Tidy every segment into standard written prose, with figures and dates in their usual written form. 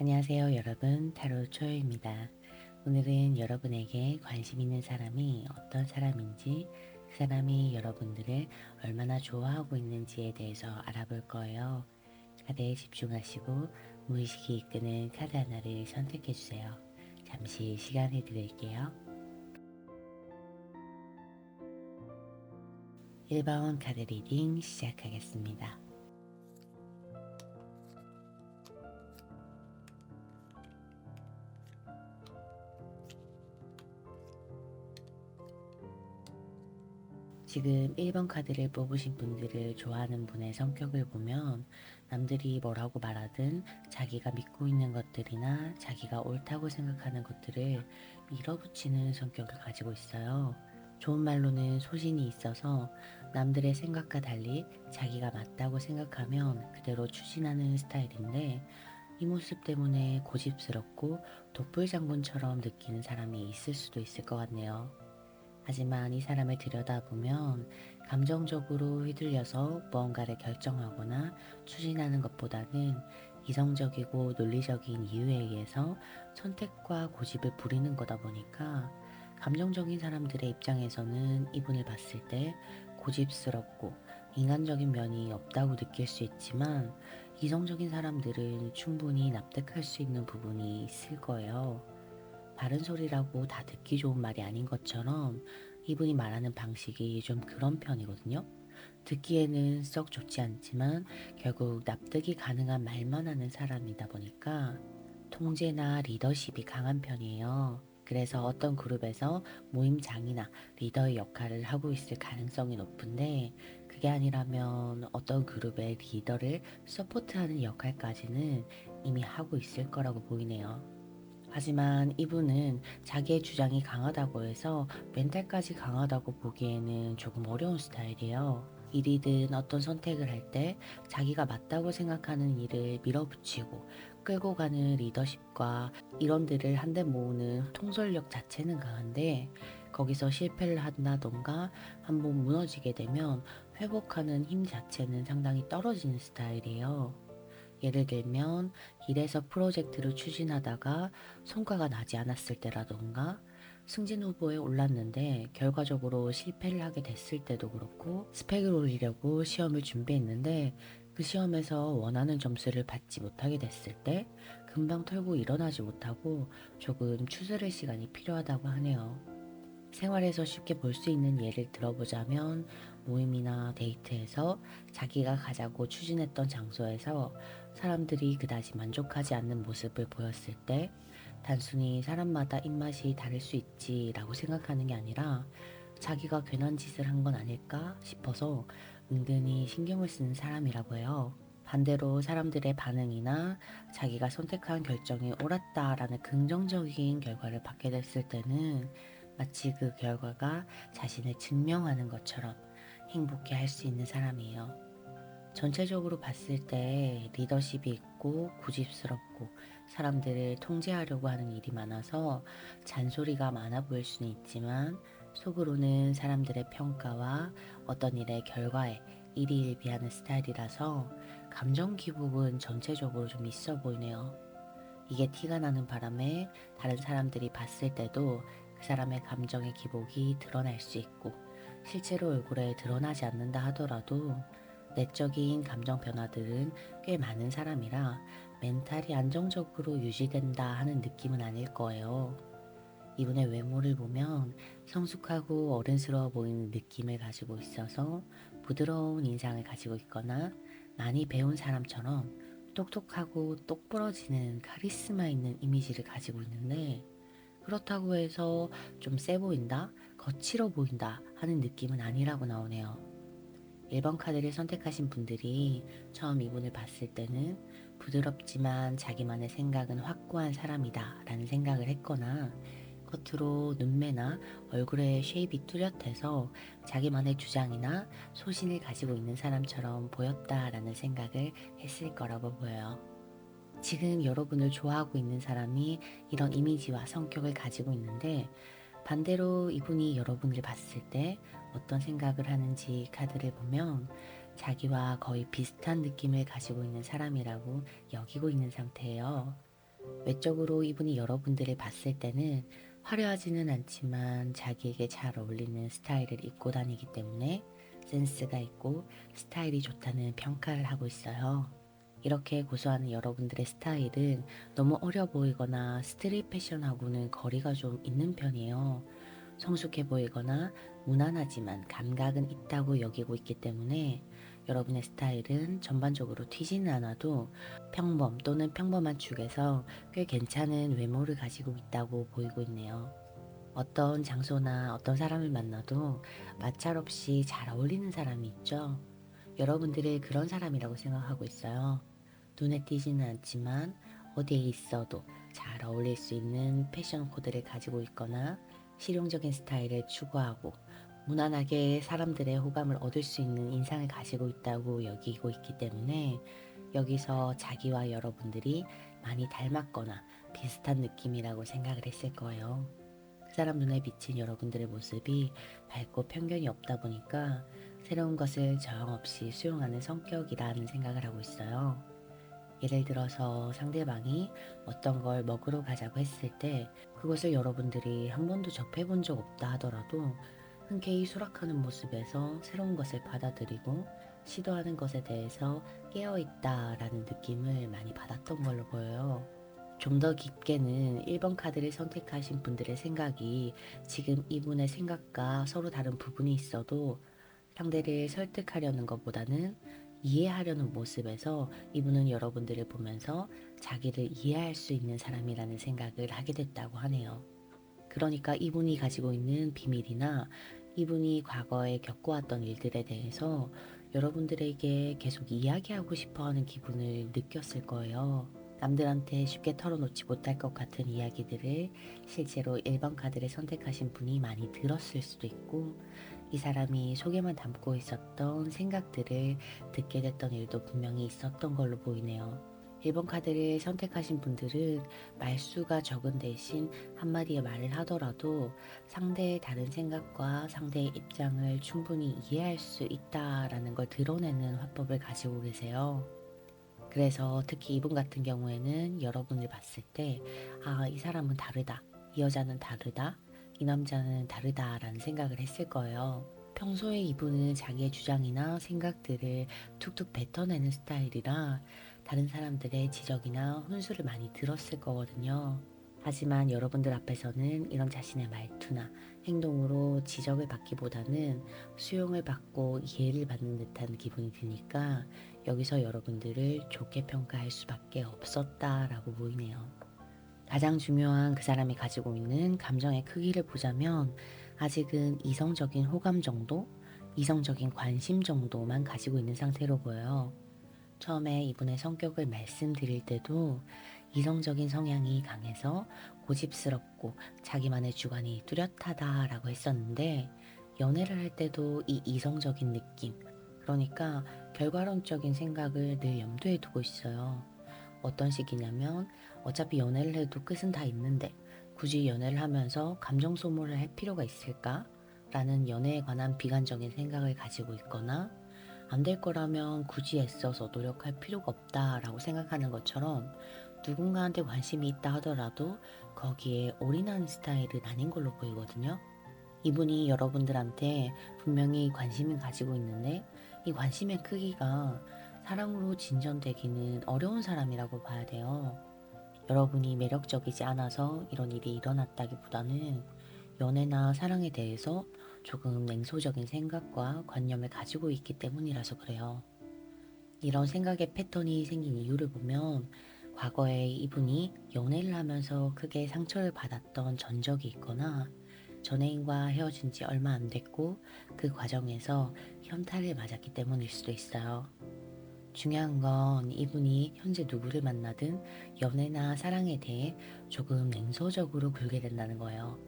안녕하세요, 여러분. 타로 초요입니다. 오늘은 여러분에게 관심 있는 사람이 어떤 사람인지, 그 사람이 여러분들을 얼마나 좋아하고 있는지에 대해서 알아볼 거예요. 카드에 집중하시고 무의식이 이끄는 카드 하나를 선택해 주세요. 잠시 시간을 드릴게요. 1번 카드 리딩 시작하겠습니다. 지금 1번 카드를 뽑으신 분들을 좋아하는 분의 성격을 보면 남들이 뭐라고 말하든 자기가 믿고 있는 것들이나 자기가 옳다고 생각하는 것들을 밀어붙이는 성격을 가지고 있어요. 좋은 말로는 소신이 있어서 남들의 생각과 달리 자기가 맞다고 생각하면 그대로 추진하는 스타일인데, 이 모습 때문에 고집스럽고 독불장군처럼 느끼는 사람이 있을 수도 있을 것 같네요. 하지만 이 사람을 들여다보면 감정적으로 휘둘려서 무언가를 결정하거나 추진하는 것보다는 이성적이고 논리적인 이유에 의해서 선택과 고집을 부리는 거다 보니까, 감정적인 사람들의 입장에서는 이분을 봤을 때 고집스럽고 인간적인 면이 없다고 느낄 수 있지만, 이성적인 사람들은 충분히 납득할 수 있는 부분이 있을 거예요. 바른 소리라고 다 듣기 좋은 말이 아닌 것처럼 이분이 말하는 방식이 좀 그런 편이거든요. 듣기에는 썩 좋지 않지만 결국 납득이 가능한 말만 하는 사람이다 보니까 통제나 리더십이 강한 편이에요. 그래서 어떤 그룹에서 모임장이나 리더의 역할을 하고 있을 가능성이 높은데, 그게 아니라면 어떤 그룹의 리더를 서포트하는 역할까지는 이미 하고 있을 거라고 보이네요. 하지만 이분은 자기의 주장이 강하다고 해서 멘탈까지 강하다고 보기에는 조금 어려운 스타일이에요. 일이든 어떤 선택을 할 때 자기가 맞다고 생각하는 일을 밀어붙이고 끌고 가는 리더십과 일원들을 한데 모으는 통솔력 자체는 강한데, 거기서 실패를 한다던가 한번 무너지게 되면 회복하는 힘 자체는 상당히 떨어지는 스타일이에요. 예를 들면 일에서 프로젝트를 추진하다가 성과가 나지 않았을 때라던가, 승진 후보에 올랐는데 결과적으로 실패를 하게 됐을 때도 그렇고, 스펙을 올리려고 시험을 준비했는데 그 시험에서 원하는 점수를 받지 못하게 됐을 때 금방 털고 일어나지 못하고 조금 추스를 시간이 필요하다고 하네요. 생활에서 쉽게 볼 수 있는 예를 들어보자면, 모임이나 데이트에서 자기가 가자고 추진했던 장소에서 사람들이 그다지 만족하지 않는 모습을 보였을 때, 단순히 사람마다 입맛이 다를 수 있지라고 생각하는 게 아니라 자기가 괜한 짓을 한 건 아닐까 싶어서 은근히 신경을 쓰는 사람이라고 해요. 반대로 사람들의 반응이나 자기가 선택한 결정이 옳았다라는 긍정적인 결과를 받게 됐을 때는 마치 그 결과가 자신을 증명하는 것처럼 행복해 할 수 있는 사람이에요. 전체적으로 봤을 때 리더십이 있고 고집스럽고 사람들을 통제하려고 하는 일이 많아서 잔소리가 많아 보일 수는 있지만, 속으로는 사람들의 평가와 어떤 일의 결과에 일희일비하는 스타일이라서 감정 기복은 전체적으로 좀 있어 보이네요. 이게 티가 나는 바람에 다른 사람들이 봤을 때도 그 사람의 감정의 기복이 드러날 수 있고, 실제로 얼굴에 드러나지 않는다 하더라도 내적인 감정 변화들은 꽤 많은 사람이라 멘탈이 안정적으로 유지된다 하는 느낌은 아닐 거예요. 이분의 외모를 보면 성숙하고 어른스러워 보이는 느낌을 가지고 있어서 부드러운 인상을 가지고 있거나, 많이 배운 사람처럼 똑똑하고 똑부러지는 카리스마 있는 이미지를 가지고 있는데, 그렇다고 해서 좀 세 보인다, 거칠어 보인다 하는 느낌은 아니라고 나오네요. 1번 카드를 선택하신 분들이 처음 이분을 봤을 때는 부드럽지만 자기만의 생각은 확고한 사람이다 라는 생각을 했거나, 겉으로 눈매나 얼굴의 쉐입이 뚜렷해서 자기만의 주장이나 소신을 가지고 있는 사람처럼 보였다라는 생각을 했을 거라고 보여요. 지금 여러분을 좋아하고 있는 사람이 이런 이미지와 성격을 가지고 있는데, 반대로 이분이 여러분을 봤을 때 어떤 생각을 하는지 카드를 보면 자기와 거의 비슷한 느낌을 가지고 있는 사람이라고 여기고 있는 상태예요. 외적으로 이분이 여러분들을 봤을 때는 화려하지는 않지만 자기에게 잘 어울리는 스타일을 입고 다니기 때문에 센스가 있고 스타일이 좋다는 평가를 하고 있어요. 이렇게 고수하는 여러분들의 스타일은 너무 어려 보이거나 스트릿 패션하고는 거리가 좀 있는 편이에요. 성숙해 보이거나 무난하지만 감각은 있다고 여기고 있기 때문에 여러분의 스타일은 전반적으로 튀지는 않아도 평범 또는 평범한 축에서 꽤 괜찮은 외모를 가지고 있다고 보이고 있네요. 어떤 장소나 어떤 사람을 만나도 마찰 없이 잘 어울리는 사람이 있죠. 여러분들을 그런 사람이라고 생각하고 있어요. 눈에 띄지는 않지만 어디에 있어도 잘 어울릴 수 있는 패션 코드를 가지고 있거나 실용적인 스타일을 추구하고 무난하게 사람들의 호감을 얻을 수 있는 인상을 가지고 있다고 여기고 있기 때문에 여기서 자기와 여러분들이 많이 닮았거나 비슷한 느낌이라고 생각을 했을 거예요. 그 사람 눈에 비친 여러분들의 모습이 밝고 편견이 없다 보니까 새로운 것을 저항 없이 수용하는 성격이라는 생각을 하고 있어요. 예를 들어서 상대방이 어떤 걸 먹으러 가자고 했을 때 그것을 여러분들이 한 번도 접해본 적 없다 하더라도 흔쾌히 수락하는 모습에서 새로운 것을 받아들이고 시도하는 것에 대해서 깨어있다라는 느낌을 많이 받았던 걸로 보여요. 좀 더 깊게는 1번 카드를 선택하신 분들의 생각이 지금 이분의 생각과 서로 다른 부분이 있어도 상대를 설득하려는 것보다는 이해하려는 모습에서 이분은 여러분들을 보면서 자기를 이해할 수 있는 사람이라는 생각을 하게 됐다고 하네요. 그러니까 이분이 가지고 있는 비밀이나 이분이 과거에 겪어왔던 일들에 대해서 여러분들에게 계속 이야기하고 싶어 하는 기분을 느꼈을 거예요. 남들한테 쉽게 털어놓지 못할 것 같은 이야기들을 실제로 1번 카드를 선택하신 분이 많이 들었을 수도 있고, 이 사람이 속에만 담고 있었던 생각들을 듣게 됐던 일도 분명히 있었던 걸로 보이네요. 1번 카드를 선택하신 분들은 말수가 적은 대신 한마디의 말을 하더라도 상대의 다른 생각과 상대의 입장을 충분히 이해할 수 있다라는 걸 드러내는 화법을 가지고 계세요. 그래서 특히 이분 같은 경우에는 여러분을 봤을 때, 아, 이 사람은 다르다. 이 여자는 다르다. 이 남자는 다르다라는 생각을 했을 거예요. 평소에 이분은 자기의 주장이나 생각들을 툭툭 뱉어내는 스타일이라 다른 사람들의 지적이나 훈수를 많이 들었을 거거든요. 하지만 여러분들 앞에서는 이런 자신의 말투나 행동으로 지적을 받기보다는 수용을 받고 이해를 받는 듯한 기분이 드니까 여기서 여러분들을 좋게 평가할 수밖에 없었다라고 보이네요. 가장 중요한 그 사람이 가지고 있는 감정의 크기를 보자면 아직은 이성적인 호감 정도, 이성적인 관심 정도만 가지고 있는 상태로 보여요. 처음에 이분의 성격을 말씀드릴 때도 이성적인 성향이 강해서 고집스럽고 자기만의 주관이 뚜렷하다라고 했었는데, 연애를 할 때도 이 이성적인 느낌, 그러니까 결과론적인 생각을 늘 염두에 두고 있어요. 어떤 식이냐면 어차피 연애를 해도 끝은 다 있는데 굳이 연애를 하면서 감정 소모를 할 필요가 있을까? 라는 연애에 관한 비관적인 생각을 가지고 있거나, 안 될 거라면 굳이 애써서 노력할 필요가 없다라고 생각하는 것처럼 누군가한테 관심이 있다 하더라도 거기에 올인하는 스타일은 아닌 걸로 보이거든요. 이분이 여러분들한테 분명히 관심을 가지고 있는데 이 관심의 크기가 사랑으로 진전되기는 어려운 사람이라고 봐야 돼요. 여러분이 매력적이지 않아서 이런 일이 일어났다기보다는 연애나 사랑에 대해서 조금 냉소적인 생각과 관념을 가지고 있기 때문이라서 그래요. 이런 생각의 패턴이 생긴 이유를 보면 과거에 이분이 연애를 하면서 크게 상처를 받았던 전적이 있거나 전애인과 헤어진 지 얼마 안 됐고 그 과정에서 현타를 맞았기 때문일 수도 있어요. 중요한 건 이분이 현재 누구를 만나든 연애나 사랑에 대해 조금 냉소적으로 굴게 된다는 거예요.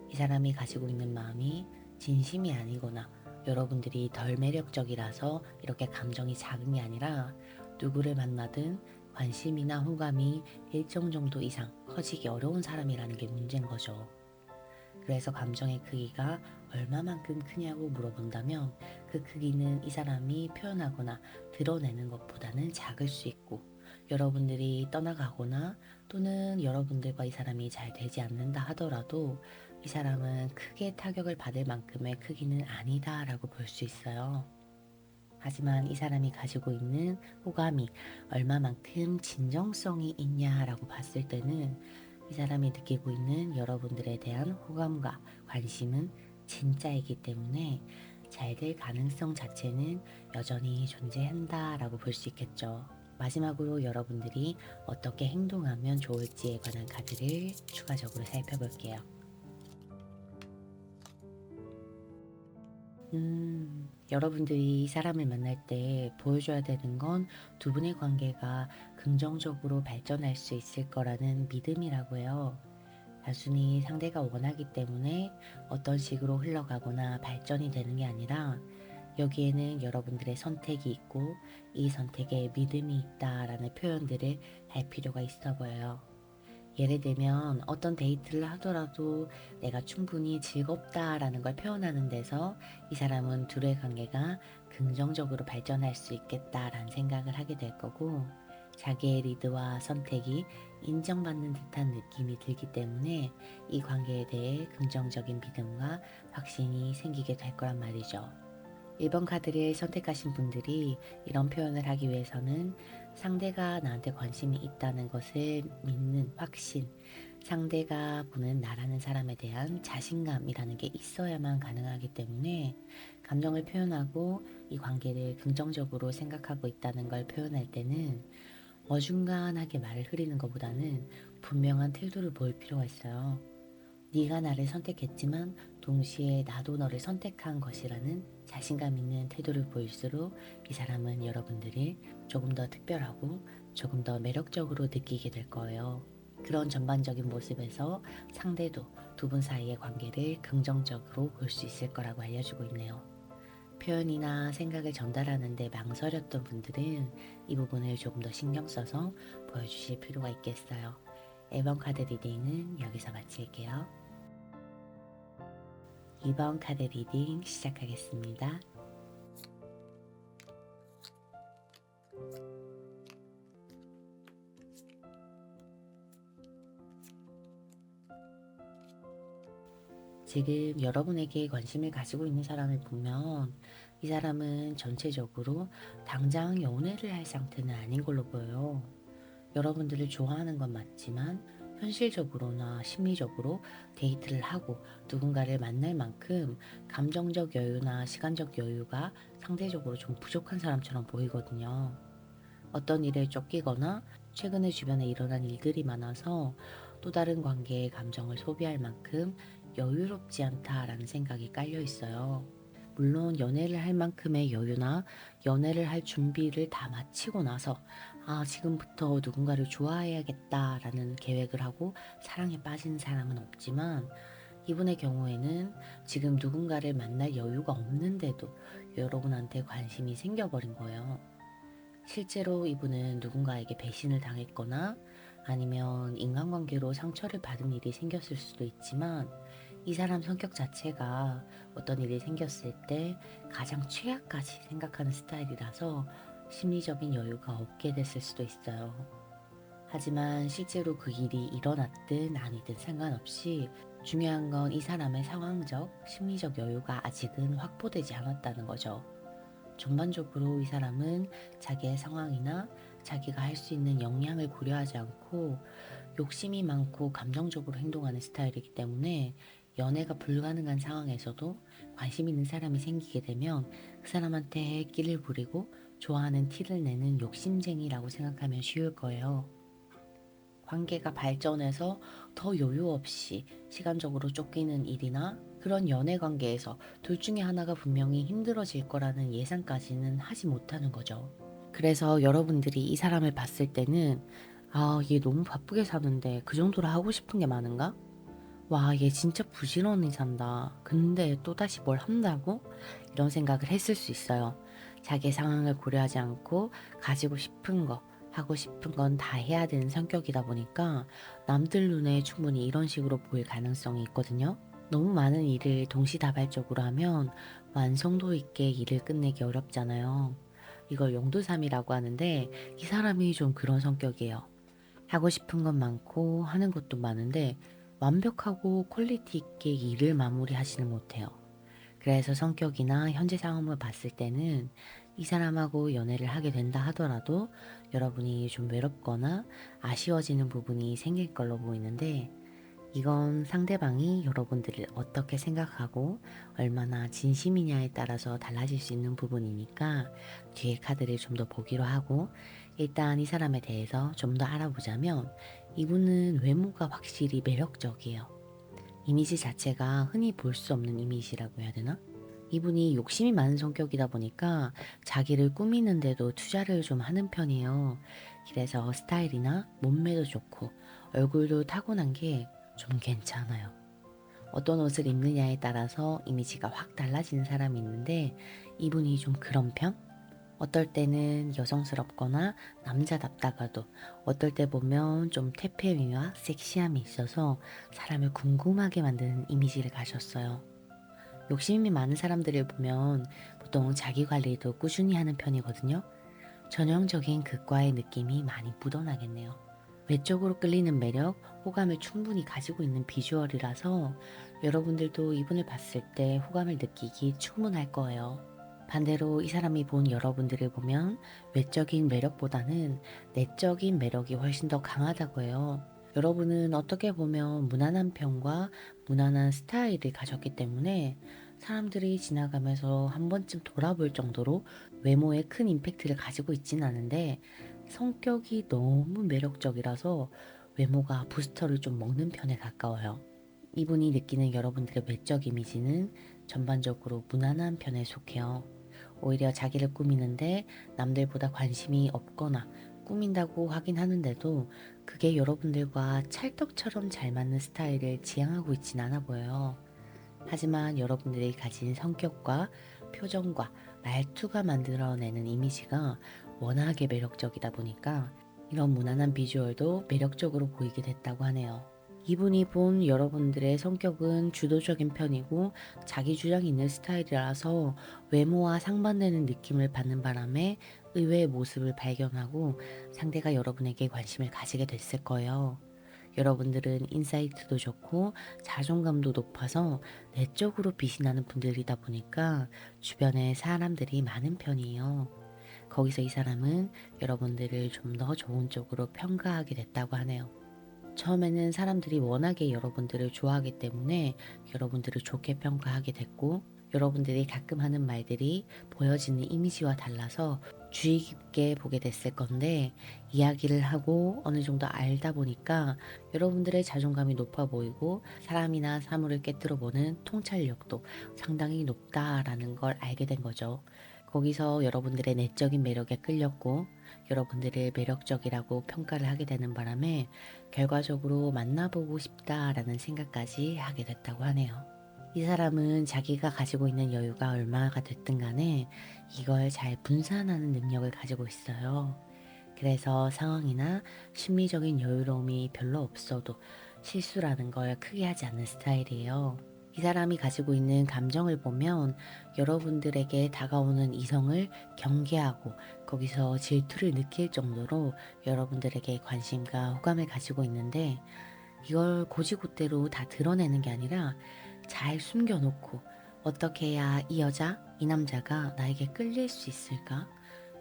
이 사람이 가지고 있는 마음이 진심이 아니거나 여러분들이 덜 매력적이라서 이렇게 감정이 작은 게 아니라 누구를 만나든 관심이나 호감이 일정 정도 이상 커지기 어려운 사람이라는 게 문제인 거죠. 그래서 감정의 크기가 얼마만큼 크냐고 물어본다면 그 크기는 이 사람이 표현하거나 드러내는 것보다는 작을 수 있고, 여러분들이 떠나가거나 또는 여러분들과 이 사람이 잘 되지 않는다 하더라도 이 사람은 크게 타격을 받을 만큼의 크기는 아니다라고 볼 수 있어요. 하지만 이 사람이 가지고 있는 호감이 얼마만큼 진정성이 있냐라고 봤을 때는 이 사람이 느끼고 있는 여러분들에 대한 호감과 관심은 진짜이기 때문에 잘 될 가능성 자체는 여전히 존재한다라고 볼 수 있겠죠. 마지막으로 여러분들이 어떻게 행동하면 좋을지에 관한 카드를 추가적으로 살펴볼게요. 여러분들이 이 사람을 만날 때 보여줘야 되는 건 두 분의 관계가 긍정적으로 발전할 수 있을 거라는 믿음이라고 해요. 단순히 상대가 원하기 때문에 어떤 식으로 흘러가거나 발전이 되는 게 아니라 여기에는 여러분들의 선택이 있고 이 선택에 믿음이 있다라는 표현들을 할 필요가 있어 보여요. 예를 들면 어떤 데이트를 하더라도 내가 충분히 즐겁다라는 걸 표현하는 데서 이 사람은 둘의 관계가 긍정적으로 발전할 수 있겠다라는 생각을 하게 될 거고 자기의 리드와 선택이 인정받는 듯한 느낌이 들기 때문에 이 관계에 대해 긍정적인 믿음과 확신이 생기게 될 거란 말이죠. 1번 카드를 선택하신 분들이 이런 표현을 하기 위해서는 상대가 나한테 관심이 있다는 것을 믿는 확신, 상대가 보는 나라는 사람에 대한 자신감이라는 게 있어야만 가능하기 때문에 감정을 표현하고 이 관계를 긍정적으로 생각하고 있다는 걸 표현할 때는 어중간하게 말을 흐리는 것보다는 분명한 태도를 보일 필요가 있어요. 네가 나를 선택했지만 동시에 나도 너를 선택한 것이라는 자신감 있는 태도를 보일수록 이 사람은 여러분들을 조금 더 특별하고 조금 더 매력적으로 느끼게 될 거예요. 그런 전반적인 모습에서 상대도 두 분 사이의 관계를 긍정적으로 볼 수 있을 거라고 알려주고 있네요. 표현이나 생각을 전달하는데 망설였던 분들은 이 부분을 조금 더 신경 써서 보여주실 필요가 있겠어요. 1번 카드 리딩은 여기서 마칠게요. 2번 카드 리딩 시작하겠습니다. 지금 여러분에게 관심을 가지고 있는 사람을 보면 이 사람은 전체적으로 당장 연애를 할 상태는 아닌 걸로 보여요. 여러분들을 좋아하는 건 맞지만 현실적으로나 심리적으로 데이트를 하고 누군가를 만날 만큼 감정적 여유나 시간적 여유가 상대적으로 좀 부족한 사람처럼 보이거든요. 어떤 일에 쫓기거나 최근에 주변에 일어난 일들이 많아서 또 다른 관계의 감정을 소비할 만큼 여유롭지 않다라는 생각이 깔려 있어요. 물론 연애를 할 만큼의 여유나 연애를 할 준비를 다 마치고 나서 지금부터 누군가를 좋아해야겠다라는 계획을 하고 사랑에 빠지는 사람은 없지만 이분의 경우에는 지금 누군가를 만날 여유가 없는데도 여러분한테 관심이 생겨버린 거예요. 실제로 이분은 누군가에게 배신을 당했거나 아니면 인간관계로 상처를 받은 일이 생겼을 수도 있지만 이 사람 성격 자체가 어떤 일이 생겼을 때 가장 최악까지 생각하는 스타일이라서 심리적인 여유가 없게 됐을 수도 있어요. 하지만 실제로 그 일이 일어났든 아니든 상관없이 중요한 건 이 사람의 상황적, 심리적 여유가 아직은 확보되지 않았다는 거죠. 전반적으로 이 사람은 자기의 상황이나 자기가 할 수 있는 역량을 고려하지 않고 욕심이 많고 감정적으로 행동하는 스타일이기 때문에 연애가 불가능한 상황에서도 관심 있는 사람이 생기게 되면 그 사람한테 끼를 부리고 좋아하는 티를 내는 욕심쟁이라고 생각하면 쉬울 거예요. 관계가 발전해서 더 여유 없이 시간적으로 쫓기는 일이나 그런 연애 관계에서 둘 중에 하나가 분명히 힘들어질 거라는 예상까지는 하지 못하는 거죠. 그래서 여러분들이 이 사람을 봤을 때는 얘 너무 바쁘게 사는데 그 정도로 하고 싶은 게 많은가? 와, 얘 진짜 부지런히 산다. 근데 또다시 뭘 한다고? 이런 생각을 했을 수 있어요. 자기 상황을 고려하지 않고 가지고 싶은 거, 하고 싶은 건 다 해야 되는 성격이다 보니까 남들 눈에 충분히 이런 식으로 보일 가능성이 있거든요. 너무 많은 일을 동시다발적으로 하면 완성도 있게 일을 끝내기 어렵잖아요. 이걸 용두삼이라고 하는데 이 사람이 좀 그런 성격이에요. 하고 싶은 건 많고 하는 것도 많은데 완벽하고 퀄리티 있게 일을 마무리하지는 못해요. 그래서 성격이나 현재 상황을 봤을 때는 이 사람하고 연애를 하게 된다 하더라도 여러분이 좀 외롭거나 아쉬워지는 부분이 생길 걸로 보이는데 이건 상대방이 여러분들을 어떻게 생각하고 얼마나 진심이냐에 따라서 달라질 수 있는 부분이니까 뒤에 카드를 좀 더 보기로 하고 일단 이 사람에 대해서 좀 더 알아보자면 이분은 외모가 확실히 매력적이에요. 이미지 자체가 흔히 볼 수 없는 이미지라고 해야 되나? 이분이 욕심이 많은 성격이다 보니까 자기를 꾸미는데도 투자를 좀 하는 편이에요. 그래서 스타일이나 몸매도 좋고 얼굴도 타고난 게 좀 괜찮아요. 어떤 옷을 입느냐에 따라서 이미지가 확 달라지는 사람이 있는데 이분이 좀 그런 편? 어떨 때는 여성스럽거나 남자답다가도 어떨 때 보면 좀 태페미와 섹시함이 있어서 사람을 궁금하게 만드는 이미지를 가졌어요. 욕심이 많은 사람들을 보면 보통 자기 관리도 꾸준히 하는 편이거든요. 전형적인 극과의 느낌이 많이 묻어나겠네요. 외적으로 끌리는 매력, 호감을 충분히 가지고 있는 비주얼이라서 여러분들도 이분을 봤을 때 호감을 느끼기 충분할 거예요. 반대로 이 사람이 본 여러분들을 보면 외적인 매력보다는 내적인 매력이 훨씬 더 강하다고 해요. 여러분은 어떻게 보면 무난한 편과 무난한 스타일을 가졌기 때문에 사람들이 지나가면서 한 번쯤 돌아볼 정도로 외모에 큰 임팩트를 가지고 있진 않은데 성격이 너무 매력적이라서 외모가 부스터를 좀 먹는 편에 가까워요. 이분이 느끼는 여러분들의 외적 이미지는 전반적으로 무난한 편에 속해요. 오히려 자기를 꾸미는데 남들보다 관심이 없거나 꾸민다고 하긴 하는데도 그게 여러분들과 찰떡처럼 잘 맞는 스타일을 지향하고 있진 않아 보여요. 하지만 여러분들이 가진 성격과 표정과 말투가 만들어내는 이미지가 워낙에 매력적이다 보니까 이런 무난한 비주얼도 매력적으로 보이게 됐다고 하네요. 이분이 본 여러분들의 성격은 주도적인 편이고 자기 주장이 있는 스타일이라서 외모와 상반되는 느낌을 받는 바람에 의외의 모습을 발견하고 상대가 여러분에게 관심을 가지게 됐을 거예요. 여러분들은 인사이트도 좋고 자존감도 높아서 내적으로 빛이 나는 분들이다 보니까 주변에 사람들이 많은 편이에요. 거기서 이 사람은 여러분들을 좀 더 좋은 쪽으로 평가하게 됐다고 하네요. 처음에는 사람들이 워낙에 여러분들을 좋아하기 때문에 여러분들을 좋게 평가하게 됐고 여러분들이 가끔 하는 말들이 보여지는 이미지와 달라서 주의 깊게 보게 됐을 건데 이야기를 하고 어느 정도 알다 보니까 여러분들의 자존감이 높아 보이고 사람이나 사물을 깨뜨려 보는 통찰력도 상당히 높다라는 걸 알게 된 거죠. 거기서 여러분들의 내적인 매력에 끌렸고 여러분들을 매력적이라고 평가를 하게 되는 바람에 결과적으로 만나보고 싶다라는 생각까지 하게 됐다고 하네요. 이 사람은 자기가 가지고 있는 여유가 얼마가 됐든 간에 이걸 잘 분산하는 능력을 가지고 있어요. 그래서 상황이나 심리적인 여유로움이 별로 없어도 실수라는 걸 크게 하지 않는 스타일이에요. 이 사람이 가지고 있는 감정을 보면 여러분들에게 다가오는 이성을 경계하고 거기서 질투를 느낄 정도로 여러분들에게 관심과 호감을 가지고 있는데 이걸 고지고대로 다 드러내는 게 아니라 잘 숨겨놓고 어떻게 해야 이 여자, 이 남자가 나에게 끌릴 수 있을까?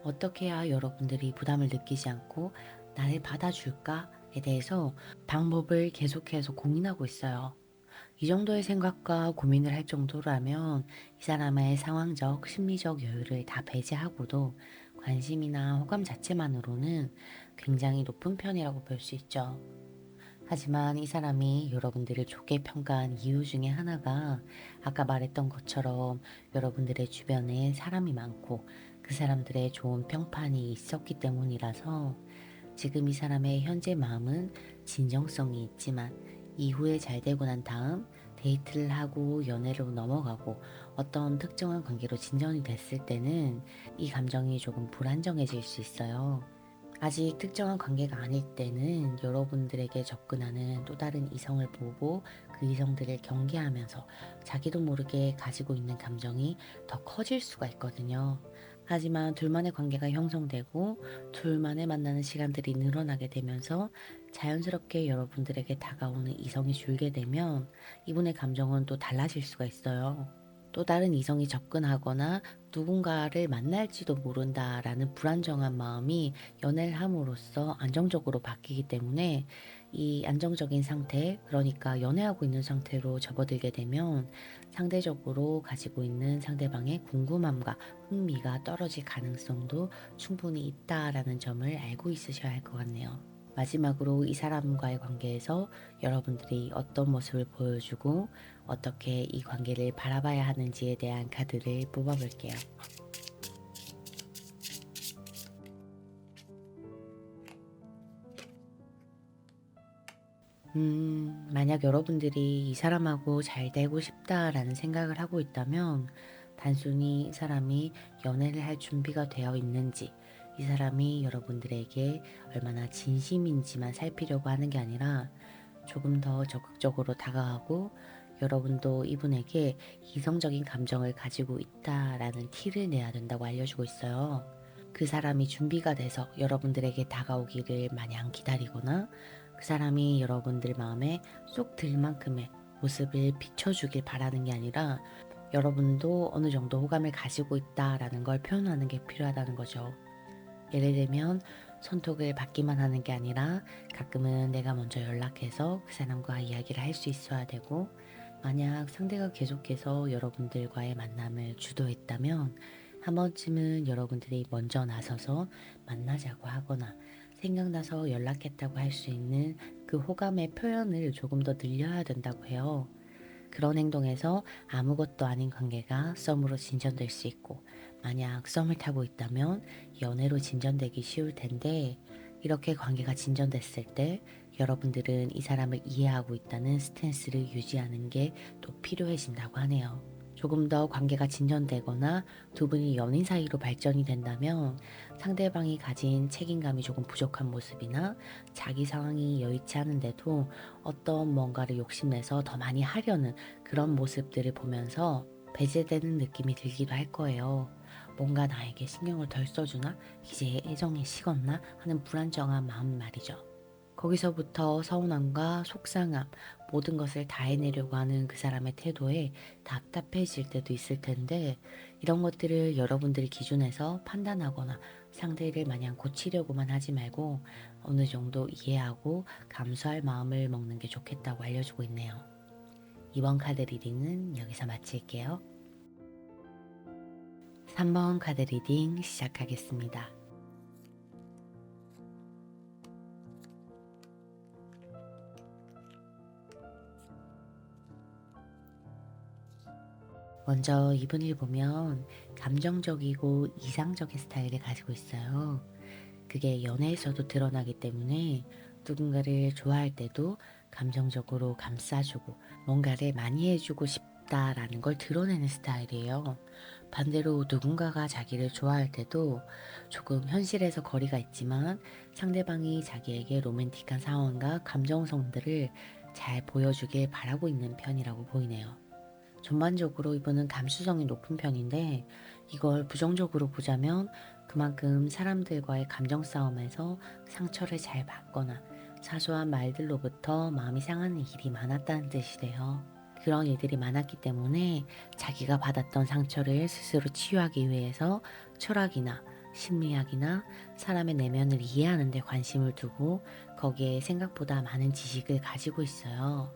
어떻게 해야 여러분들이 부담을 느끼지 않고 나를 받아줄까에 대해서 방법을 계속해서 고민하고 있어요. 이 정도의 생각과 고민을 할 정도라면 이 사람의 상황적, 심리적 여유를 다 배제하고도 관심이나 호감 자체만으로는 굉장히 높은 편이라고 볼 수 있죠. 하지만 이 사람이 여러분들을 좋게 평가한 이유 중에 하나가 아까 말했던 것처럼 여러분들의 주변에 사람이 많고 그 사람들의 좋은 평판이 있었기 때문이라서 지금 이 사람의 현재 마음은 진정성이 있지만 이후에 잘 되고 난 다음 데이트를 하고 연애로 넘어가고 어떤 특정한 관계로 진전이 됐을 때는 이 감정이 조금 불안정해질 수 있어요. 아직 특정한 관계가 아닐 때는 여러분들에게 접근하는 또 다른 이성을 보고 그 이성들을 경계하면서 자기도 모르게 가지고 있는 감정이 더 커질 수가 있거든요. 하지만 둘만의 관계가 형성되고 둘만의 만나는 시간들이 늘어나게 되면서 자연스럽게 여러분들에게 다가오는 이성이 줄게 되면 이분의 감정은 또 달라질 수가 있어요. 또 다른 이성이 접근하거나 누군가를 만날지도 모른다라는 불안정한 마음이 연애를 함으로써 안정적으로 바뀌기 때문에 이 안정적인 상태, 그러니까 연애하고 있는 상태로 접어들게 되면 상대적으로 가지고 있는 상대방의 궁금함과 흥미가 떨어질 가능성도 충분히 있다라는 점을 알고 있으셔야 할 것 같네요. 마지막으로 이 사람과의 관계에서 여러분들이 어떤 모습을 보여주고 어떻게 이 관계를 바라봐야 하는지에 대한 카드를 뽑아볼게요. 만약 여러분들이 이 사람하고 잘 되고 싶다라는 생각을 하고 있다면 단순히 이 사람이 연애를 할 준비가 되어 있는지, 이 사람이 여러분들에게 얼마나 진심인지만 살피려고 하는 게 아니라 조금 더 적극적으로 다가가고 여러분도 이분에게 이성적인 감정을 가지고 있다라는 티를 내야 된다고 알려주고 있어요. 그 사람이 준비가 돼서 여러분들에게 다가오기를 마냥 기다리거나 그 사람이 여러분들 마음에 쏙 들 만큼의 모습을 비춰주길 바라는 게 아니라 여러분도 어느 정도 호감을 가지고 있다라는 걸 표현하는 게 필요하다는 거죠. 예를 들면 손톱을 받기만 하는 게 아니라 가끔은 내가 먼저 연락해서 그 사람과 이야기를 할 수 있어야 되고, 만약 상대가 계속해서 여러분들과의 만남을 주도했다면 한 번쯤은 여러분들이 먼저 나서서 만나자고 하거나 생각나서 연락했다고 할 수 있는 그 호감의 표현을 조금 더 늘려야 된다고 해요. 그런 행동에서 아무것도 아닌 관계가 썸으로 진전될 수 있고, 만약 썸을 타고 있다면 연애로 진전되기 쉬울 텐데, 이렇게 관계가 진전됐을 때 여러분들은 이 사람을 이해하고 있다는 스탠스를 유지하는 게 또 필요해진다고 하네요. 조금 더 관계가 진전되거나 두 분이 연인 사이로 발전이 된다면 상대방이 가진 책임감이 조금 부족한 모습이나 자기 상황이 여의치 않은데도 어떤 뭔가를 욕심내서 더 많이 하려는 그런 모습들을 보면서 배제되는 느낌이 들기도 할 거예요. 뭔가 나에게 신경을 덜 써주나? 이제 애정이 식었나? 하는 불안정한 마음 말이죠. 거기서부터 서운함과 속상함, 모든 것을 다 해내려고 하는 그 사람의 태도에 답답해질 때도 있을 텐데, 이런 것들을 여러분들 기준에서 판단하거나 상대를 마냥 고치려고만 하지 말고 어느 정도 이해하고 감수할 마음을 먹는 게 좋겠다고 알려주고 있네요. 이번 카드 리딩은 여기서 마칠게요. 3번 카드 리딩 시작하겠습니다. 먼저 이분을 보면 감정적이고 이상적인 스타일을 가지고 있어요. 그게 연애에서도 드러나기 때문에 누군가를 좋아할 때도 감정적으로 감싸주고 뭔가를 많이 해주고 싶다라는 걸 드러내는 스타일이에요. 반대로 누군가가 자기를 좋아할 때도 조금 현실에서 거리가 있지만 상대방이 자기에게 로맨틱한 상황과 감정선들을 잘 보여주길 바라고 있는 편이라고 보이네요. 전반적으로 이분은 감수성이 높은 편인데 이걸 부정적으로 보자면 그만큼 사람들과의 감정 싸움에서 상처를 잘 받거나 사소한 말들로부터 마음이 상하는 일이 많았다는 뜻이 돼요. 그런 일들이 많았기 때문에 자기가 받았던 상처를 스스로 치유하기 위해서 철학이나 심리학이나 사람의 내면을 이해하는 데 관심을 두고 거기에 생각보다 많은 지식을 가지고 있어요.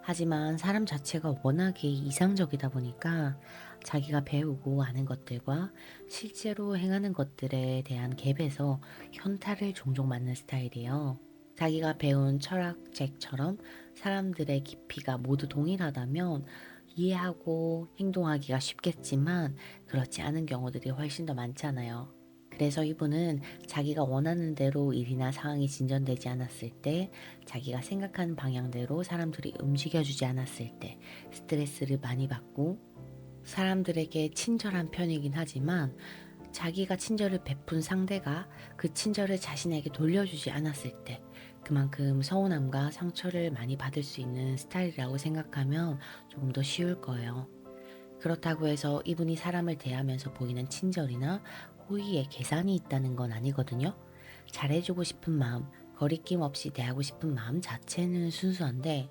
하지만 사람 자체가 워낙에 이상적이다 보니까 자기가 배우고 아는 것들과 실제로 행하는 것들에 대한 갭에서 현타를 종종 맞는 스타일이에요. 자기가 배운 철학책처럼 사람들의 깊이가 모두 동일하다면 이해하고 행동하기가 쉽겠지만 그렇지 않은 경우들이 훨씬 더 많잖아요. 그래서 이분은 자기가 원하는 대로 일이나 상황이 진전되지 않았을 때, 자기가 생각하는 방향대로 사람들이 움직여주지 않았을 때 스트레스를 많이 받고 사람들에게 친절한 편이긴 하지만 자기가 친절을 베푼 상대가 그 친절을 자신에게 돌려주지 않았을 때 그만큼 서운함과 상처를 많이 받을 수 있는 스타일이라고 생각하면 조금 더 쉬울 거예요. 그렇다고 해서 이분이 사람을 대하면서 보이는 친절이나 호의에 계산이 있다는 건 아니거든요. 잘해주고 싶은 마음, 거리낌 없이 대하고 싶은 마음 자체는 순수한데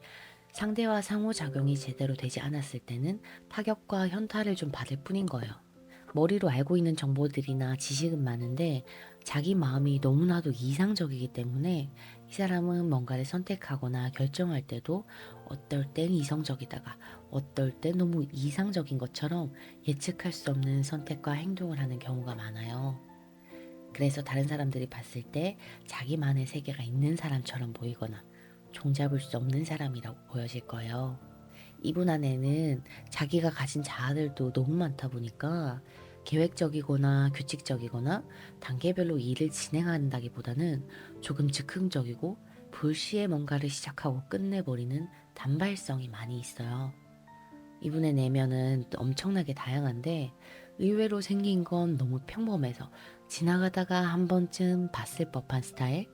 상대와 상호작용이 제대로 되지 않았을 때는 타격과 현타를 좀 받을 뿐인 거예요. 머리로 알고 있는 정보들이나 지식은 많은데 자기 마음이 너무나도 이상적이기 때문에 이 사람은 뭔가를 선택하거나 결정할 때도 어떨 땐 이성적이다가 어떨 땐 너무 이상적인 것처럼 예측할 수 없는 선택과 행동을 하는 경우가 많아요. 그래서 다른 사람들이 봤을 때 자기만의 세계가 있는 사람처럼 보이거나 종잡을 수 없는 사람이라고 보여질 거예요. 이분 안에는 자기가 가진 자아들도 너무 많다 보니까 계획적이거나 규칙적이거나 단계별로 일을 진행한다기보다는 조금 즉흥적이고 불시에 뭔가를 시작하고 끝내버리는 단발성이 많이 있어요. 이분의 내면은 엄청나게 다양한데 의외로 생긴 건 너무 평범해서 지나가다가 한 번쯤 봤을 법한 스타일,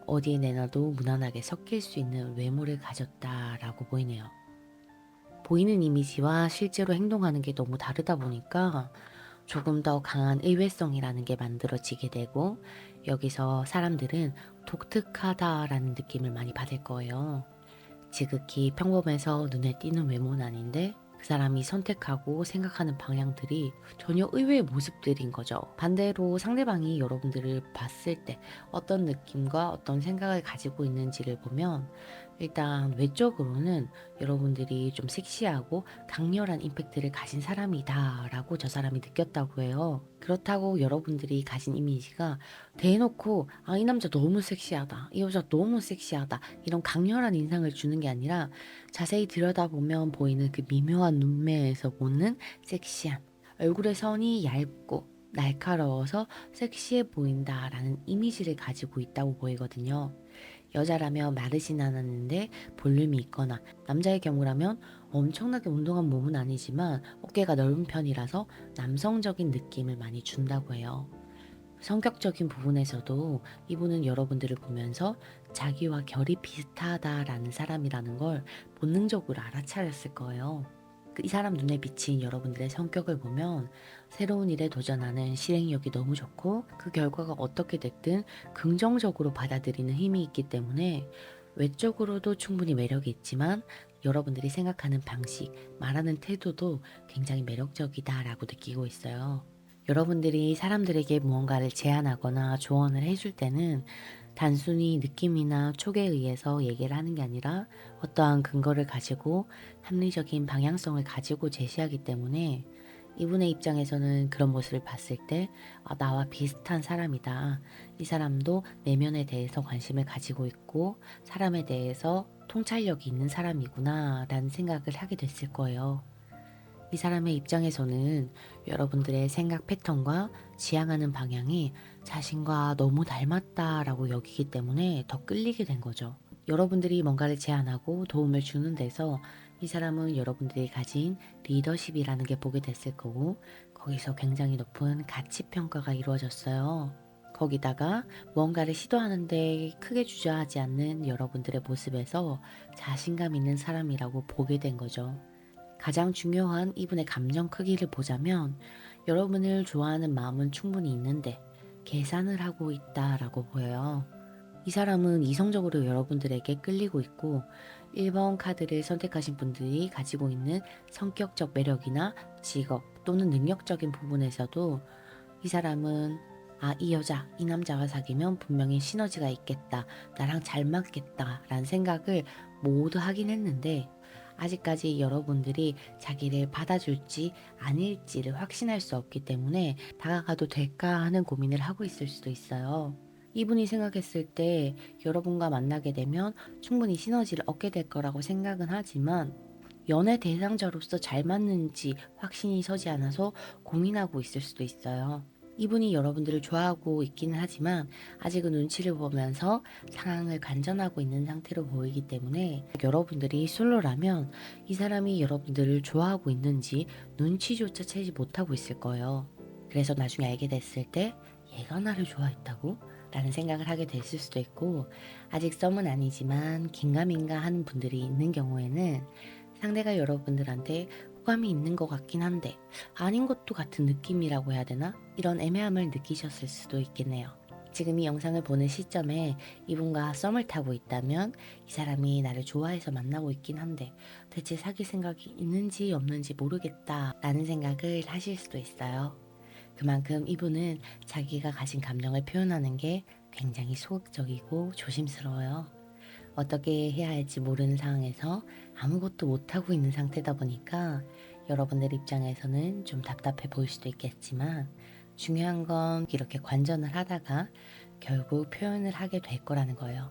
어디에 내놔도 무난하게 섞일 수 있는 외모를 가졌다라고 보이네요. 보이는 이미지와 실제로 행동하는 게 너무 다르다 보니까 조금 더 강한 의외성이라는 게 만들어지게 되고 여기서 사람들은 독특하다라는 느낌을 많이 받을 거예요. 지극히 평범해서 눈에 띄는 외모는 아닌데 그 사람이 선택하고 생각하는 방향들이 전혀 의외의 모습들인 거죠. 반대로 상대방이 여러분들을 봤을 때 어떤 느낌과 어떤 생각을 가지고 있는지를 보면 일단 외적으로는 여러분들이 좀 섹시하고 강렬한 임팩트를 가진 사람이다라고 저 사람이 느꼈다고 해요. 그렇다고 여러분들이 가진 이미지가 대놓고 아, 이 남자 너무 섹시하다. 이 여자 너무 섹시하다. 이런 강렬한 인상을 주는 게 아니라 자세히 들여다보면 보이는 그 미묘한 눈매에서 보는 섹시함. 얼굴의 선이 얇고 날카로워서 섹시해 보인다라는 이미지를 가지고 있다고 보이거든요. 여자라면 마르진 않았는데 볼륨이 있거나 남자의 경우라면 엄청나게 운동한 몸은 아니지만 어깨가 넓은 편이라서 남성적인 느낌을 많이 준다고 해요. 성격적인 부분에서도 이분은 여러분들을 보면서 자기와 결이 비슷하다라는 사람이라는 걸 본능적으로 알아차렸을 거예요. 이 사람 눈에 비친 여러분들의 성격을 보면 새로운 일에 도전하는 실행력이 너무 좋고 그 결과가 어떻게 됐든 긍정적으로 받아들이는 힘이 있기 때문에 외적으로도 충분히 매력이 있지만 여러분들이 생각하는 방식, 말하는 태도도 굉장히 매력적이다라고 느끼고 있어요. 여러분들이 사람들에게 무언가를 제안하거나 조언을 해줄 때는 단순히 느낌이나 촉에 의해서 얘기를 하는 게 아니라 어떠한 근거를 가지고 합리적인 방향성을 가지고 제시하기 때문에 이분의 입장에서는 그런 모습을 봤을 때 아, 나와 비슷한 사람이다. 이 사람도 내면에 대해서 관심을 가지고 있고 사람에 대해서 통찰력이 있는 사람이구나 라는 생각을 하게 됐을 거예요. 이 사람의 입장에서는 여러분들의 생각 패턴과 지향하는 방향이 자신과 너무 닮았다라고 여기기 때문에 더 끌리게 된 거죠. 여러분들이 뭔가를 제안하고 도움을 주는 데서 이 사람은 여러분들이 가진 리더십이라는 게 보게 됐을 거고 거기서 굉장히 높은 가치 평가가 이루어졌어요. 거기다가 뭔가를 시도하는데 크게 주저하지 않는 여러분들의 모습에서 자신감 있는 사람이라고 보게 된 거죠. 가장 중요한 이분의 감정 크기를 보자면 여러분을 좋아하는 마음은 충분히 있는데 계산을 하고 있다라고 보여요. 이 사람은 이성적으로 여러분들에게 끌리고 있고 1번 카드를 선택하신 분들이 가지고 있는 성격적 매력이나 직업 또는 능력적인 부분에서도 이 사람은 아, 이 여자, 이 남자와 사귀면 분명히 시너지가 있겠다. 나랑 잘 맞겠다. 라는 생각을 모두 하긴 했는데 아직까지 여러분들이 자기를 받아줄지 아닐지를 확신할 수 없기 때문에 다가가도 될까 하는 고민을 하고 있을 수도 있어요. 이분이 생각했을 때 여러분과 만나게 되면 충분히 시너지를 얻게 될 거라고 생각은 하지만 연애 대상자로서 잘 맞는지 확신이 서지 않아서 고민하고 있을 수도 있어요. 이분이 여러분들을 좋아하고 있기는 하지만 아직은 눈치를 보면서 상황을 관전하고 있는 상태로 보이기 때문에 여러분들이 솔로라면 이 사람이 여러분들을 좋아하고 있는지 눈치조차 채지 못하고 있을 거예요. 그래서 나중에 알게 됐을 때 얘가 나를 좋아했다고? 라는 생각을 하게 됐을 수도 있고 아직 썸은 아니지만 긴가민가 하는 분들이 있는 경우에는 상대가 여러분들한테 호감이 있는 것 같긴 한데 아닌 것도 같은 느낌이라고 해야 되나? 이런 애매함을 느끼셨을 수도 있겠네요. 지금 이 영상을 보는 시점에 이분과 썸을 타고 있다면 이 사람이 나를 좋아해서 만나고 있긴 한데 대체 사귈 생각이 있는지 없는지 모르겠다 라는 생각을 하실 수도 있어요. 그만큼 이분은 자기가 가진 감정을 표현하는 게 굉장히 소극적이고 조심스러워요. 어떻게 해야 할지 모르는 상황에서 아무것도 못하고 있는 상태다 보니까 여러분들 입장에서는 좀 답답해 보일 수도 있겠지만 중요한 건 이렇게 관전을 하다가 결국 표현을 하게 될 거라는 거예요.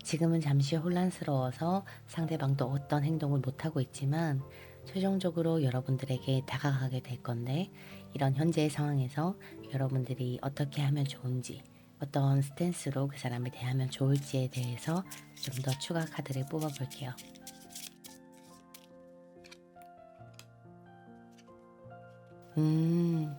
지금은 잠시 혼란스러워서 상대방도 어떤 행동을 못하고 있지만 최종적으로 여러분들에게 다가가게 될 건데 이런 현재의 상황에서 여러분들이 어떻게 하면 좋은지 어떤 스탠스로 그 사람을 대하면 좋을지에 대해서 좀 더 추가 카드를 뽑아 볼게요. 음,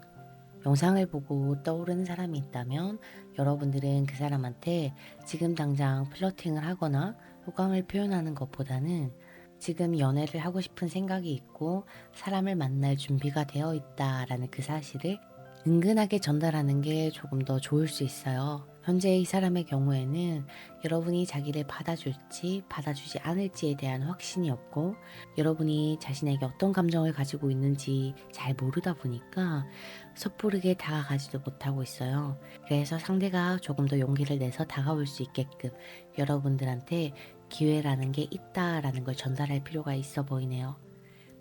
영상을 보고 떠오르는 사람이 있다면 여러분들은 그 사람한테 지금 당장 플러팅을 하거나 호감을 표현하는 것보다는 지금 연애를 하고 싶은 생각이 있고 사람을 만날 준비가 되어 있다라는 그 사실을 은근하게 전달하는 게 조금 더 좋을 수 있어요. 현재 이 사람의 경우에는 여러분이 자기를 받아줄지 받아주지 않을지에 대한 확신이 없고 여러분이 자신에게 어떤 감정을 가지고 있는지 잘 모르다 보니까 섣부르게 다가가지도 못하고 있어요. 그래서 상대가 조금 더 용기를 내서 다가올 수 있게끔 여러분들한테 기회라는 게 있다라는 걸 전달할 필요가 있어 보이네요.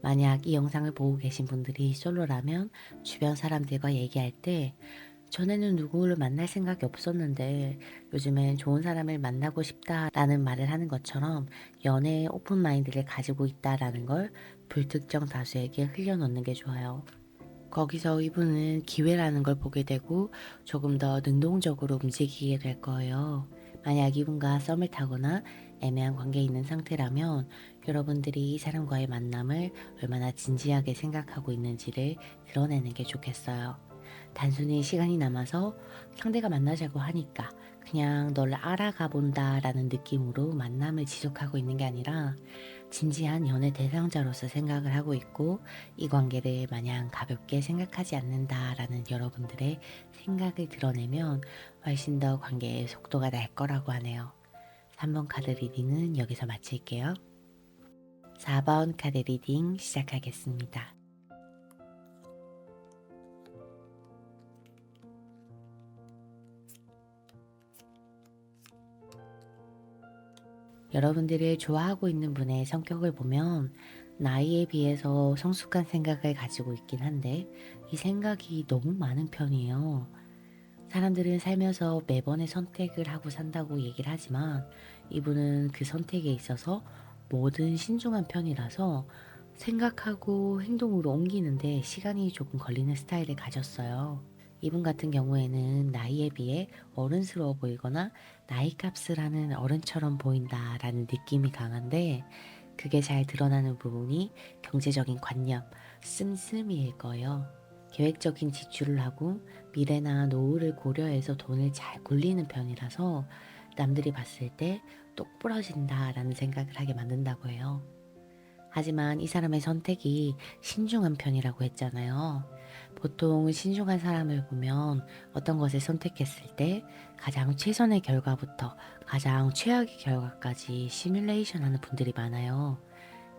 만약 이 영상을 보고 계신 분들이 솔로라면 주변 사람들과 얘기할 때 전에는 누구를 만날 생각이 없었는데 요즘엔 좋은 사람을 만나고 싶다라는 말을 하는 것처럼 연애에 오픈 마인드를 가지고 있다라는 걸 불특정 다수에게 흘려놓는 게 좋아요. 거기서 이분은 기회라는 걸 보게 되고 조금 더 능동적으로 움직이게 될 거예요. 만약 이분과 썸을 타거나 애매한 관계에 있는 상태라면 여러분들이 이 사람과의 만남을 얼마나 진지하게 생각하고 있는지를 드러내는 게 좋겠어요. 단순히 시간이 남아서 상대가 만나자고 하니까 그냥 널 알아가 본다라는 느낌으로 만남을 지속하고 있는 게 아니라 진지한 연애 대상자로서 생각을 하고 있고 이 관계를 마냥 가볍게 생각하지 않는다라는 여러분들의 생각을 드러내면 훨씬 더 관계의 속도가 날 거라고 하네요. 3번 카드 리딩은 여기서 마칠게요. 4번 카드 리딩 시작하겠습니다. 여러분들을 좋아하고 있는 분의 성격을 보면 나이에 비해서 성숙한 생각을 가지고 있긴 한데 이 생각이 너무 많은 편이에요. 사람들은 살면서 매번의 선택을 하고 산다고 얘기를 하지만 이분은 그 선택에 있어서 뭐든 신중한 편이라서 생각하고 행동으로 옮기는데 시간이 조금 걸리는 스타일을 가졌어요. 이분 같은 경우에는 나이에 비해 어른스러워 보이거나 나이 값을 하는 어른처럼 보인다라는 느낌이 강한데 그게 잘 드러나는 부분이 경제적인 관념, 씀씀이일 거예요. 계획적인 지출을 하고 미래나 노후를 고려해서 돈을 잘 굴리는 편이라서 남들이 봤을 때 똑부러진다라는 생각을 하게 만든다고 해요. 하지만 이 사람의 선택이 신중한 편이라고 했잖아요. 보통 신중한 사람을 보면 어떤 것을 선택했을 때 가장 최선의 결과부터 가장 최악의 결과까지 시뮬레이션 하는 분들이 많아요.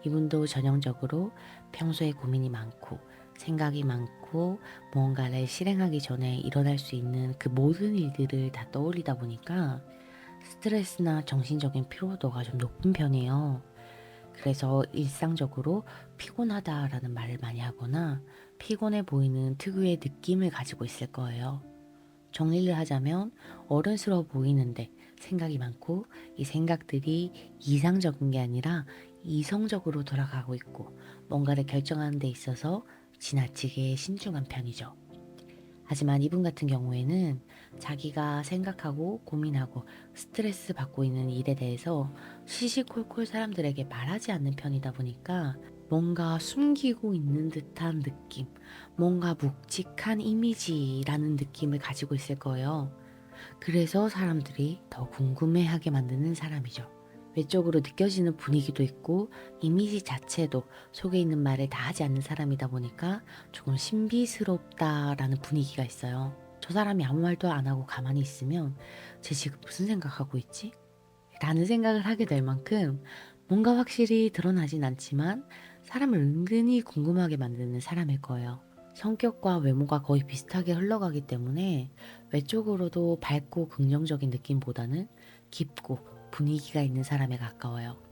이분도 전형적으로 평소에 고민이 많고 생각이 많고 무언가를 실행하기 전에 일어날 수 있는 그 모든 일들을 다 떠올리다 보니까 스트레스나 정신적인 피로도가 좀 높은 편이에요. 그래서 일상적으로 피곤하다라는 말을 많이 하거나 피곤해 보이는 특유의 느낌을 가지고 있을 거예요. 정리를 하자면 어른스러워 보이는데 생각이 많고 이 생각들이 이상적인 게 아니라 이성적으로 돌아가고 있고 뭔가를 결정하는 데 있어서 지나치게 신중한 편이죠. 하지만 이분 같은 경우에는 자기가 생각하고 고민하고 스트레스 받고 있는 일에 대해서 시시콜콜 사람들에게 말하지 않는 편이다 보니까 뭔가 숨기고 있는 듯한 느낌, 뭔가 묵직한 이미지라는 느낌을 가지고 있을 거예요. 그래서 사람들이 더 궁금해하게 만드는 사람이죠. 외적으로 느껴지는 분위기도 있고 이미지 자체도 속에 있는 말을 다 하지 않는 사람이다 보니까 조금 신비스럽다라는 분위기가 있어요. 저 사람이 아무 말도 안 하고 가만히 있으면 쟤 지금 무슨 생각하고 있지? 라는 생각을 하게 될 만큼 뭔가 확실히 드러나진 않지만 사람을 은근히 궁금하게 만드는 사람일 거예요. 성격과 외모가 거의 비슷하게 흘러가기 때문에 외적으로도 밝고 긍정적인 느낌보다는 깊고 분위기가 있는 사람에 가까워요.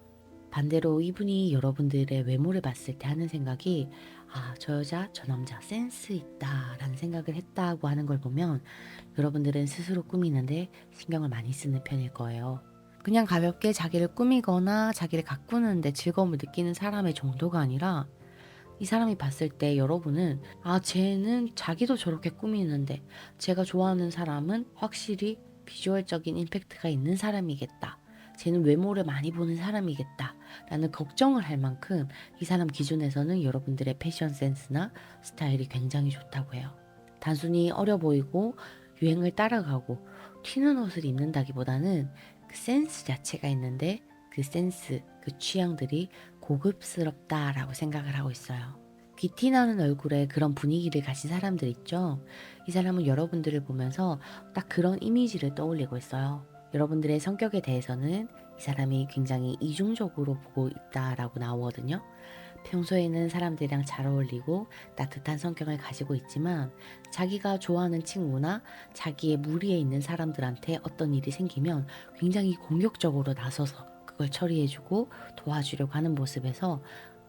반대로 이분이 여러분들의 외모를 봤을 때 하는 생각이 저 여자, 저 남자 센스 있다 라는 생각을 했다고 하는 걸 보면 여러분들은 스스로 꾸미는데 신경을 많이 쓰는 편일 거예요. 그냥 가볍게 자기를 꾸미거나 자기를 가꾸는데 즐거움을 느끼는 사람의 정도가 아니라 이 사람이 봤을 때 여러분은 쟤는 자기도 저렇게 꾸미는데 제가 좋아하는 사람은 확실히 비주얼적인 임팩트가 있는 사람이겠다. 쟤는 외모를 많이 보는 사람이겠다. 라는 걱정을 할 만큼 이 사람 기준에서는 여러분들의 패션 센스나 스타일이 굉장히 좋다고 해요. 단순히 어려 보이고 유행을 따라가고 튀는 옷을 입는다기보다는 그 센스 자체가 있는데 그 센스, 그 취향들이 고급스럽다라고 생각을 하고 있어요. 귀티나는 얼굴에 그런 분위기를 가진 사람들 있죠? 이 사람은 여러분들을 보면서 딱 그런 이미지를 떠올리고 있어요. 여러분들의 성격에 대해서는 이 사람이 굉장히 이중적으로 보고 있다라고 나오거든요. 평소에는 사람들이랑 잘 어울리고 따뜻한 성격을 가지고 있지만 자기가 좋아하는 친구나 자기의 무리에 있는 사람들한테 어떤 일이 생기면 굉장히 공격적으로 나서서 그걸 처리해주고 도와주려고 하는 모습에서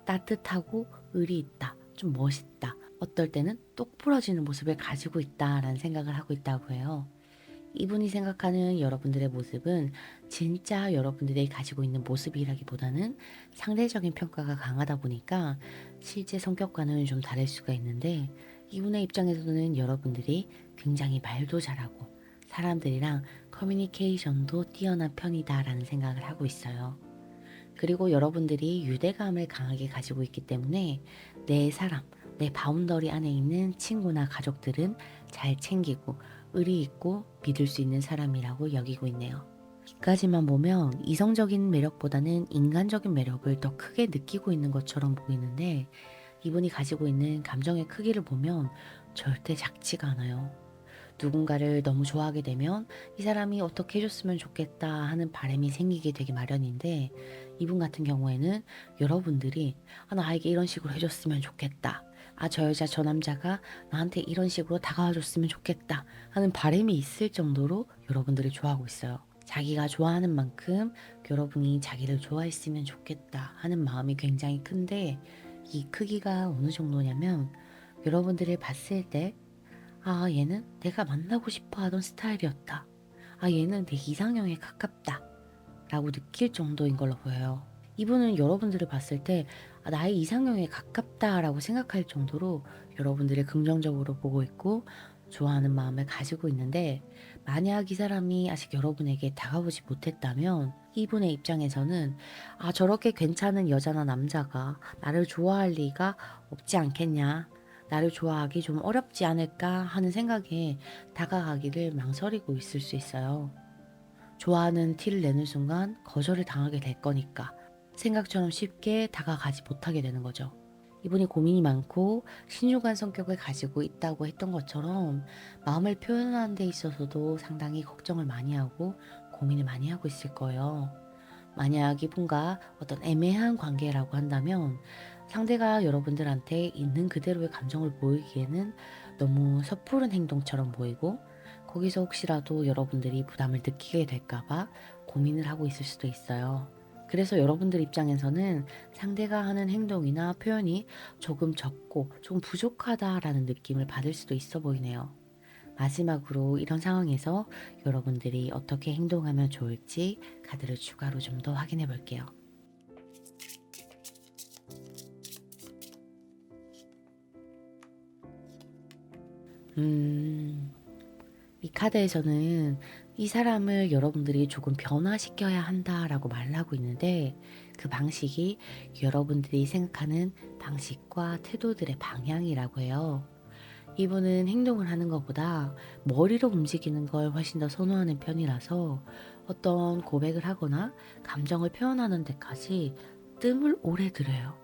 따뜻하고 의리 있다, 좀 멋있다, 어떨 때는 똑 부러지는 모습을 가지고 있다라는 생각을 하고 있다고 해요. 이분이 생각하는 여러분들의 모습은 진짜 여러분들이 가지고 있는 모습이라기보다는 상대적인 평가가 강하다 보니까 실제 성격과는 좀 다를 수가 있는데 이분의 입장에서는 여러분들이 굉장히 말도 잘하고 사람들이랑 커뮤니케이션도 뛰어난 편이다라는 생각을 하고 있어요. 그리고 여러분들이 유대감을 강하게 가지고 있기 때문에 내 사람, 내 바운더리 안에 있는 친구나 가족들은 잘 챙기고 의리 있고 믿을 수 있는 사람이라고 여기고 있네요. 이까지만 보면 이성적인 매력보다는 인간적인 매력을 더 크게 느끼고 있는 것처럼 보이는데 이분이 가지고 있는 감정의 크기를 보면 절대 작지가 않아요. 누군가를 너무 좋아하게 되면 이 사람이 어떻게 해줬으면 좋겠다 하는 바람이 생기게 되기 마련인데 이분 같은 경우에는 여러분들이 나에게 이런 식으로 해줬으면 좋겠다. 저 여자 저 남자가 나한테 이런 식으로 다가와줬으면 좋겠다 하는 바람이 있을 정도로 여러분들을 좋아하고 있어요. 자기가 좋아하는 만큼 여러분이 자기를 좋아했으면 좋겠다 하는 마음이 굉장히 큰데 이 크기가 어느 정도냐면 여러분들을 봤을 때 얘는 내가 만나고 싶어 하던 스타일이었다. 얘는 내 이상형에 가깝다. 라고 느낄 정도인 걸로 보여요. 이분은 여러분들을 봤을 때 나의 이상형에 가깝다라고 생각할 정도로 여러분들을 긍정적으로 보고 있고 좋아하는 마음을 가지고 있는데 만약 이 사람이 아직 여러분에게 다가오지 못했다면 이분의 입장에서는 저렇게 괜찮은 여자나 남자가 나를 좋아할 리가 없지 않겠냐. 나를 좋아하기 좀 어렵지 않을까 하는 생각에 다가가기를 망설이고 있을 수 있어요. 좋아하는 티를 내는 순간 거절을 당하게 될 거니까 생각처럼 쉽게 다가가지 못하게 되는 거죠. 이분이 고민이 많고 신중한 성격을 가지고 있다고 했던 것처럼 마음을 표현하는 데 있어서도 상당히 걱정을 많이 하고 고민을 많이 하고 있을 거예요. 만약 이분과 어떤 애매한 관계라고 한다면 상대가 여러분들한테 있는 그대로의 감정을 보이기에는 너무 섣부른 행동처럼 보이고 거기서 혹시라도 여러분들이 부담을 느끼게 될까봐 고민을 하고 있을 수도 있어요. 그래서 여러분들 입장에서는 상대가 하는 행동이나 표현이 조금 적고 조금 부족하다라는 느낌을 받을 수도 있어 보이네요. 마지막으로 이런 상황에서 여러분들이 어떻게 행동하면 좋을지 카드를 추가로 좀 더 확인해 볼게요. 이 카드에서는 이 사람을 여러분들이 조금 변화시켜야 한다라고 말을 하고 있는데 그 방식이 여러분들이 생각하는 방식과 태도들의 방향이라고 해요. 이분은 행동을 하는 것보다 머리로 움직이는 걸 훨씬 더 선호하는 편이라서 어떤 고백을 하거나 감정을 표현하는 데까지 뜸을 오래 들여요.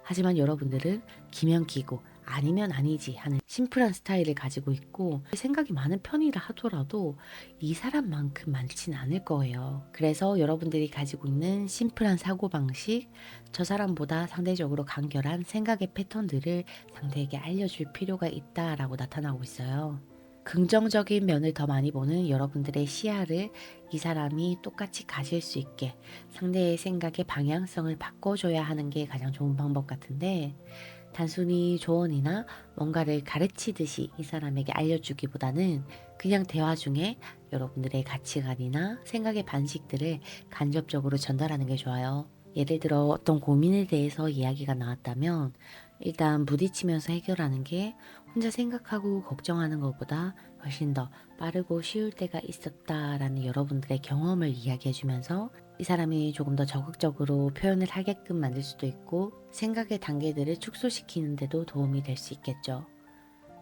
하지만 여러분들은 기면 기고 아니면 아니지 하는 심플한 스타일을 가지고 있고 생각이 많은 편이라 하더라도 이 사람만큼 많지는 않을 거예요. 그래서 여러분들이 가지고 있는 심플한 사고방식, 저 사람보다 상대적으로 간결한 생각의 패턴들을 상대에게 알려줄 필요가 있다라고 나타나고 있어요. 긍정적인 면을 더 많이 보는 여러분들의 시야를 이 사람이 똑같이 가질 수 있게 상대의 생각의 방향성을 바꿔줘야 하는 게 가장 좋은 방법 같은데, 단순히 조언이나 뭔가를 가르치듯이 이 사람에게 알려주기보다는 그냥 대화 중에 여러분들의 가치관이나 생각의 반식들을 간접적으로 전달하는 게 좋아요. 예를 들어 어떤 고민에 대해서 이야기가 나왔다면 일단 부딪히면서 해결하는 게 혼자 생각하고 걱정하는 것보다 훨씬 더 빠르고 쉬울 때가 있었다라는 여러분들의 경험을 이야기해 주면서 이 사람이 조금 더 적극적으로 표현을 하게끔 만들 수도 있고 생각의 단계들을 축소시키는 데도 도움이 될 수 있겠죠.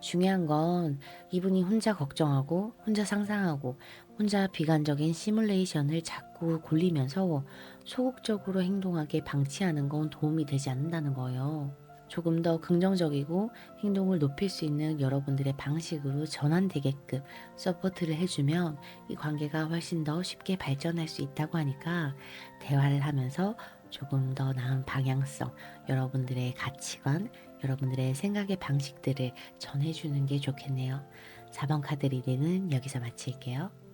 중요한 건 이분이 혼자 걱정하고 혼자 상상하고 혼자 비관적인 시뮬레이션을 자꾸 굴리면서 소극적으로 행동하게 방치하는 건 도움이 되지 않는다는 거예요. 조금 더 긍정적이고 행동을 높일 수 있는 여러분들의 방식으로 전환되게끔 서포트를 해주면 이 관계가 훨씬 더 쉽게 발전할 수 있다고 하니까 대화를 하면서 조금 더 나은 방향성, 여러분들의 가치관, 여러분들의 생각의 방식들을 전해주는 게 좋겠네요. 4번 카드 리딩은 여기서 마칠게요.